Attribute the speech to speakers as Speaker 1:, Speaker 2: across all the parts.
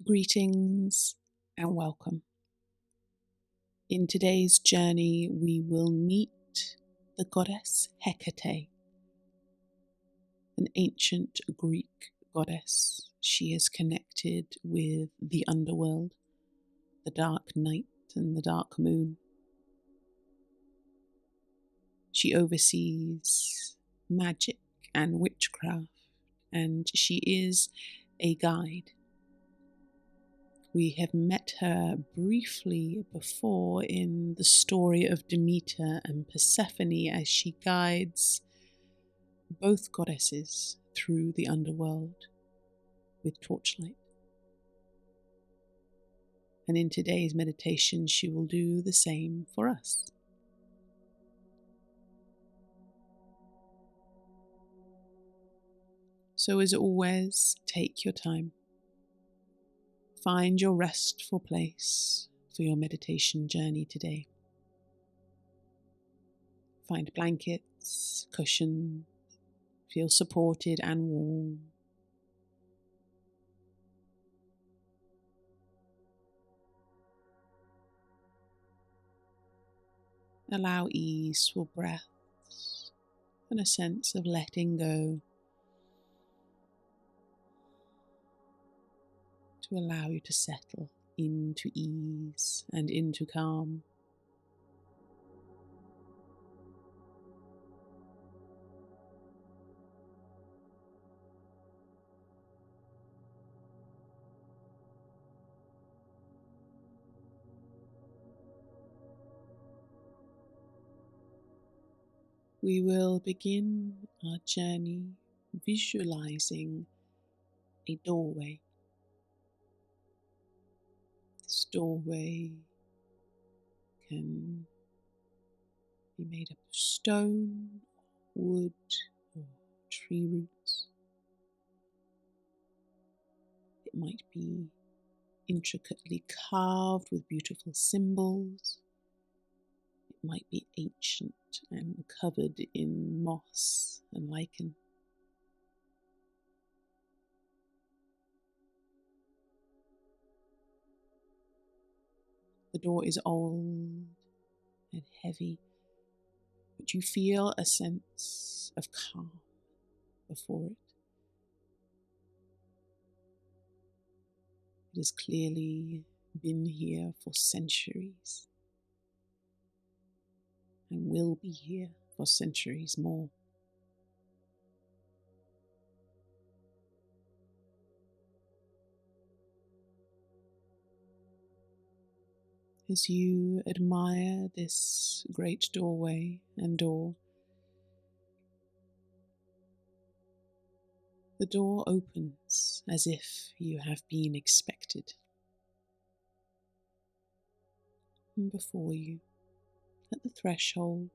Speaker 1: Greetings and welcome. In today's journey, we will meet the goddess Hecate, an ancient Greek goddess. She is connected with the underworld, the dark night, and the dark moon. She oversees magic and witchcraft, and she is a guide. We have met her briefly before in the story of Demeter and Persephone as she guides both goddesses through the underworld with torchlight. And in today's meditation, she will do the same for us. So as always, take your time. Find your restful place for your meditation journey today. Find blankets, cushions, feel supported and warm. Allow easeful breaths and a sense of letting go to allow you to settle into ease and into calm. We will begin our journey visualizing a doorway. This doorway can be made up of stone, wood, or tree roots. It might be intricately carved with beautiful symbols. It might be ancient and covered in moss and lichen. The door is old and heavy, but you feel a sense of calm before it. It has clearly been here for centuries and will be here for centuries more. As you admire this great doorway and door, the door opens as if you have been expected. And before you, at the threshold,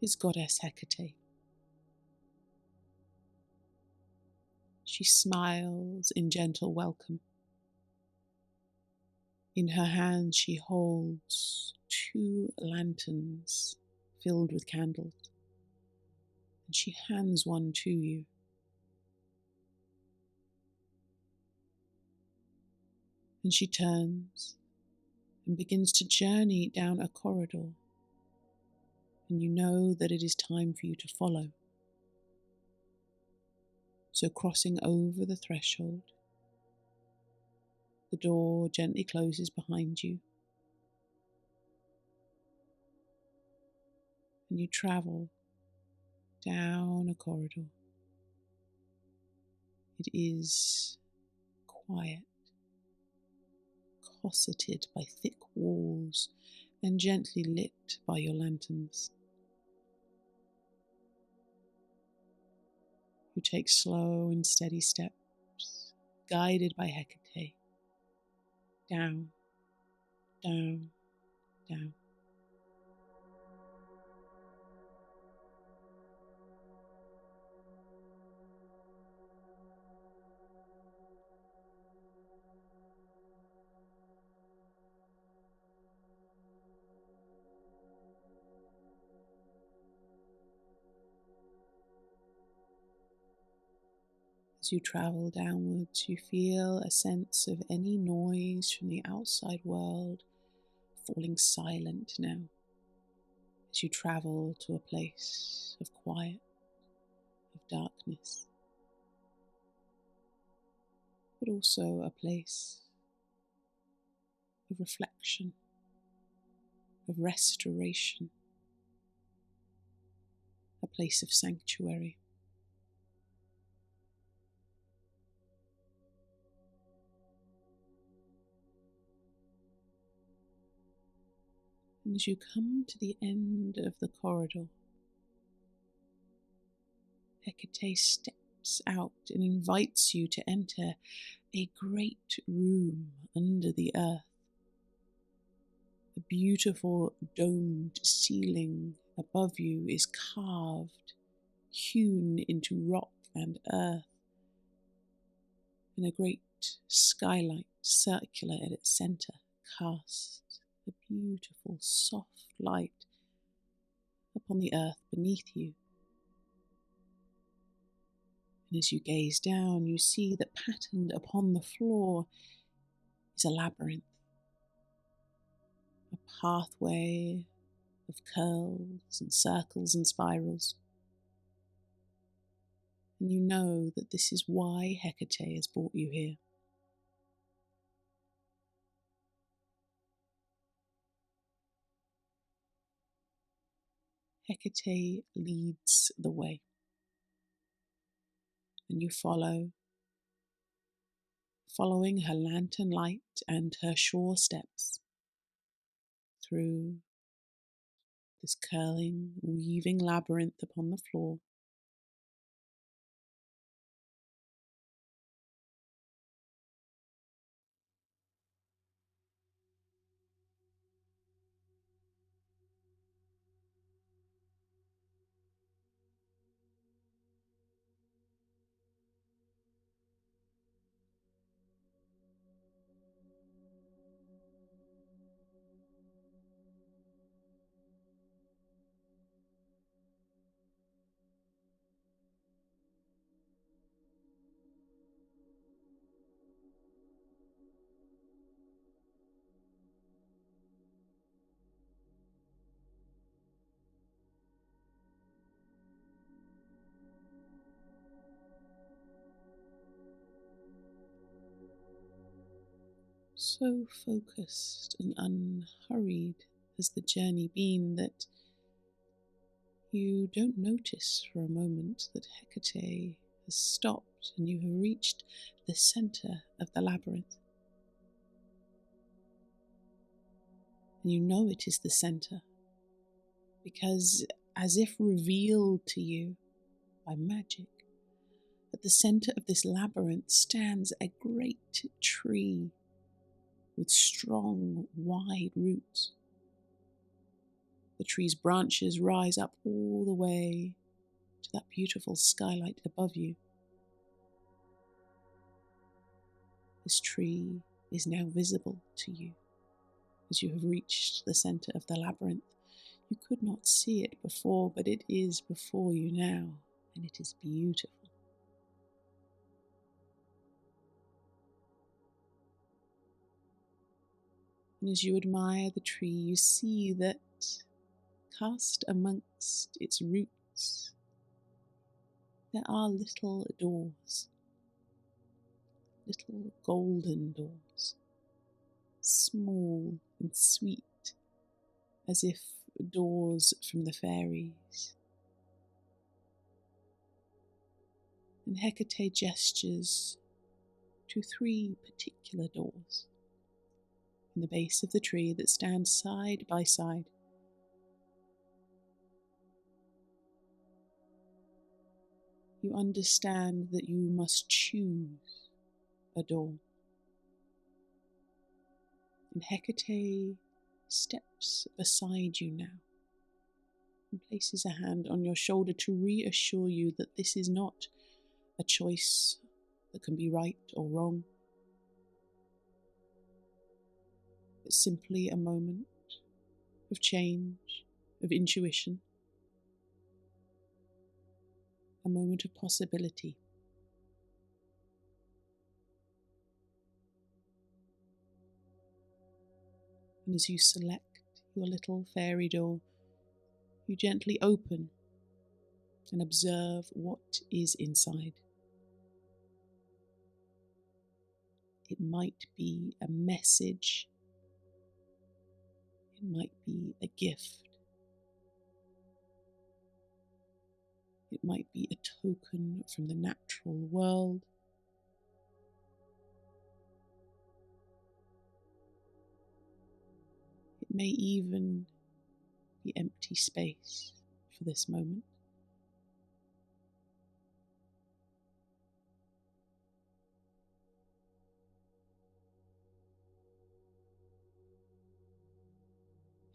Speaker 1: is goddess Hecate. She smiles in gentle welcome. In her hand she holds 2 lanterns filled with candles, and she hands one to you. And she turns and begins to journey down a corridor, and you know that it is time for you to follow. So crossing over the threshold, the door gently closes behind you, and you travel down a corridor. It is quiet, cosseted by thick walls and gently lit by your lanterns. You take slow and steady steps, guided by Hecate, down, down, down. As As you travel downwards, you feel a sense of any noise from the outside world falling silent now, as you travel to a place of quiet, of darkness, but also a place of reflection, of restoration, a place of sanctuary. And as you come to the end of the corridor, Hecate steps out and invites you to enter a great room under the earth. A beautiful domed ceiling above you is carved, hewn into rock and earth, and a great skylight, circular at its centre, casts a beautiful soft light upon the earth beneath you. And as you gaze down, you see that patterned upon the floor is a labyrinth, a pathway of curls and circles and spirals. And you know that this is why Hecate has brought you here. Hecate leads the way, and you follow, following her lantern light and her sure steps through this curling, weaving labyrinth upon the floor. So focused and unhurried has the journey been that you don't notice for a moment that Hecate has stopped and you have reached the centre of the labyrinth. And you know it is the centre because, as if revealed to you by magic, at the centre of this labyrinth stands a great tree with strong, wide roots. The tree's branches rise up all the way to that beautiful skylight above you. This tree is now visible to you as you have reached the centre of the labyrinth. You could not see it before, but it is before you now, and it is beautiful. And as you admire the tree, you see that cast amongst its roots there are little doors, little golden doors, small and sweet, as if doors from the fairies. And Hecate gestures to 3 particular doors in the base of the tree that stand side by side. You understand that you must choose a door. And Hecate steps beside you now and places a hand on your shoulder to reassure you that this is not a choice that can be right or wrong, but simply a moment of change, of intuition, a moment of possibility. And as you select your little fairy door, you gently open and observe what is inside. It might be a message, it might be a gift, it might be a token from the natural world. It may even be empty space for this moment.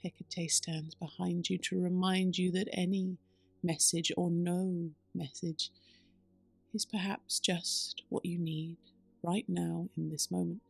Speaker 1: Hecate stands behind you to remind you that any message or no message is perhaps just what you need right now in this moment.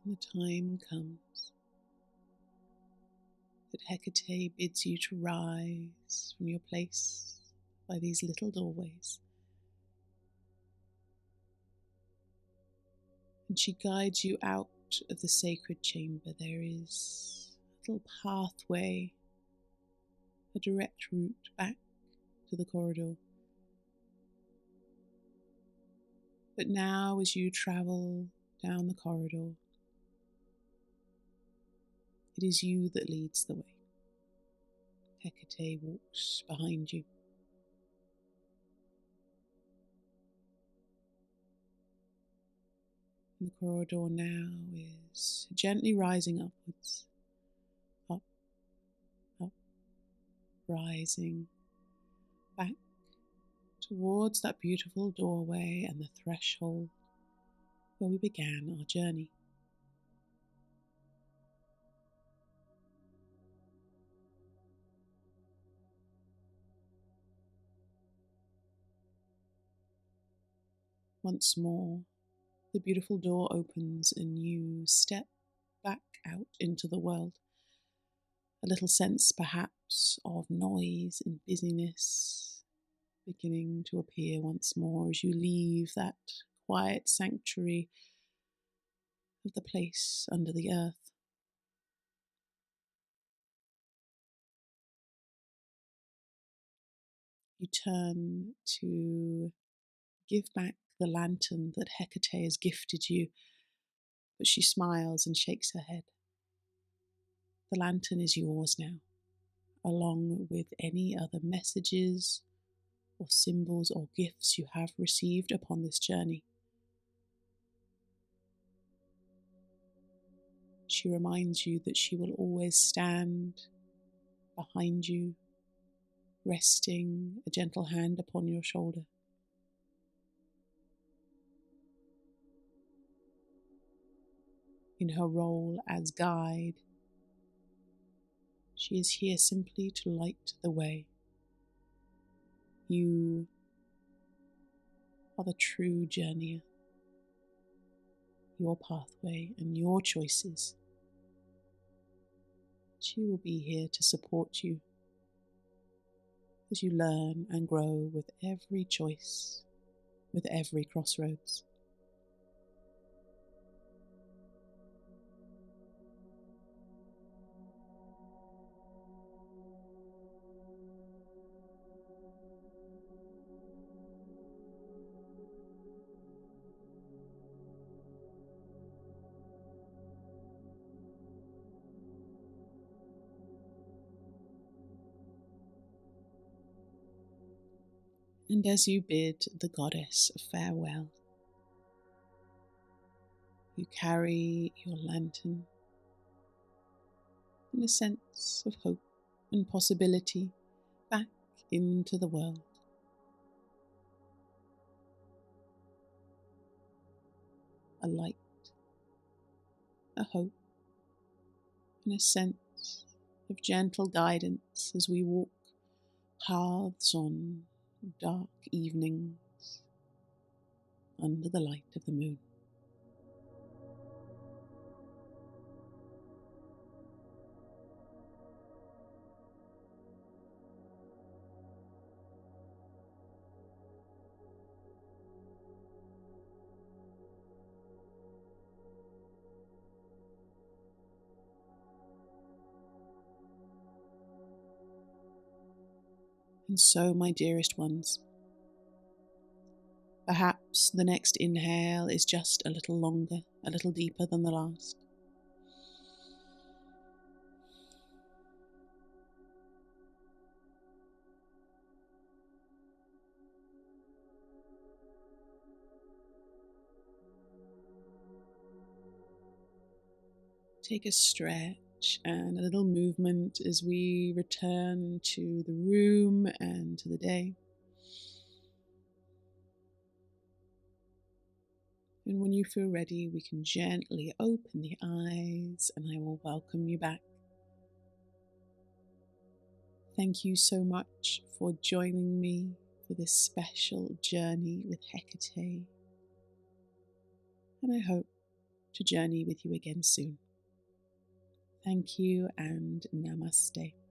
Speaker 1: And the time comes that Hecate bids you to rise from your place by these little doorways. And she guides you out of the sacred chamber. There is a little pathway, a direct route back to the corridor. But now, as you travel down the corridor, it is you that leads the way. Hecate walks behind you. And the corridor now is gently rising upwards, up, up, rising back towards that beautiful doorway and the threshold where we began our journey. Once more, the beautiful door opens and you step back out into the world. A little sense perhaps of noise and busyness beginning to appear once more as you leave that quiet sanctuary of the place under the earth. You turn to give back the lantern that Hecate has gifted you, but she smiles and shakes her head. The lantern is yours now, along with any other messages or symbols or gifts you have received upon this journey. She reminds you that she will always stand behind you, resting a gentle hand upon your shoulder. In her role as guide, she is here simply to light the way. You are the true journeyer, your pathway and your choices. She will be here to support you as you learn and grow with every choice, with every crossroads. And as you bid the goddess farewell, you carry your lantern in a sense of hope and possibility back into the world. A light, a hope, and a sense of gentle guidance as we walk paths on dark evenings under the light of the moon. And so, my dearest ones, perhaps the next inhale is just a little longer, a little deeper than the last. Take a stretch and a little movement as we return to the room and to the day. And when you feel ready, we can gently open the eyes and I will welcome you back. Thank you so much for joining me for this special journey with Hecate. And I hope to journey with you again soon. Thank you and namaste.